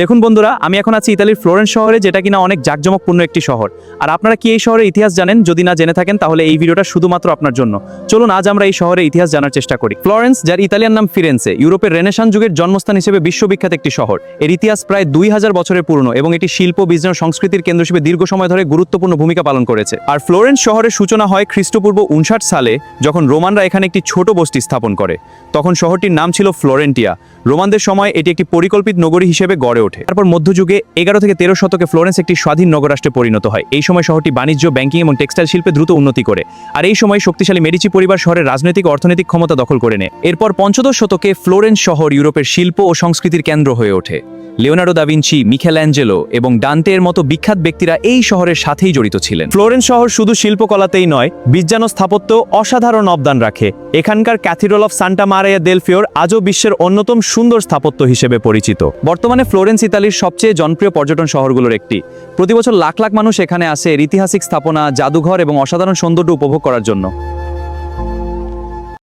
দেখুন বন্ধুরা, আমি এখন আছি ইতালির ফ্লোরেন্স শহরে, যেটা কিনা অনেক জাঁকজমকপূর্ণ একটি শহর। আর আপনারা কি এই শহরের ইতিহাস জানেন? যদি না জেনে থাকেন তাহলে এই ভিডিওটা শুধুমাত্র আপনার জন্য। চলুন আজ আমরা এই শহরের ইতিহাস জানার চেষ্টা করি। ফ্লোরেন্স, যার ইতালিয়ান নাম ফিরেন্সে, ইউরোপের রেনেসান যুগের জন্মস্থান হিসেবে বিশ্ববিখ্যাত একটি শহর। এর ইতিহাস প্রায় 2000 বছরের পুরনো এবং এটি শিল্প, বিজ্ঞান ও সংস্কৃতির কেন্দ্র হিসেবে দীর্ঘ সময় ধরে গুরুত্বপূর্ণ ভূমিকা পালন করেছে। আর ফ্লোরেন্স শহরের সূচনা হয় খ্রিস্টপূর্ব 59 সালে, যখন রোমানরা এখানে একটি ছোট বস্তি স্থাপন করে। তখন শহরটির নাম ছিল ফ্লোরেন্টিয়া। রোমানদের সময় এটি একটি পরিকল্পিত নগরী হিসেবে গড়ে ওঠে। তারপর মধ্যযুগে 11 থেকে 13 শতকে ফ্লোরেন্স একটি স্বাধীন নগরাষ্ট্রে পরিণত হয়। এই সময় শহরটি বাণিজ্য, ব্যাংকিং এবং টেক্সটাইল শিল্পে দ্রুত উন্নতি করে। আর এই সময় শক্তিশালী মেডিচি পরিবার শহরের রাজনৈতিক ও অর্থনৈতিক ক্ষমতা দখল করে নেয়। এরপর পঞ্চদশ শতকে ফ্লোরেন্স শহর ইউরোপের শিল্প ও সংস্কৃতির কেন্দ্র হয়ে ওঠে। লিওনার্দো দা ভিঞ্চি, মিখেলাঞ্জেলো এবং ডান্টের মতো বিখ্যাত ব্যক্তিরা এই শহরের সাথেই জড়িত ছিলেন। ফ্লোরেন্স শহর শুধু শিল্পকলাতেই নয়, বিজ্ঞান ও স্থাপত্য অসাধারণ অবদান রাখে। এখানকার ক্যাথিড্রাল অফ সান্টা মারিয়া দেল ফিওর আজও বিশ্বের অন্যতম সুন্দর স্থাপত্য হিসেবে পরিচিত। বর্তমানে ফ্লোরেন্স ইতালির সবচেয়ে জনপ্রিয় পর্যটন শহরগুলোর একটি। প্রতি বছর লাখ লাখ মানুষ এখানে আসে এর ঐতিহাসিক স্থাপনা, জাদুঘর এবং অসাধারণ সৌন্দর্য উপভোগ করার জন্য।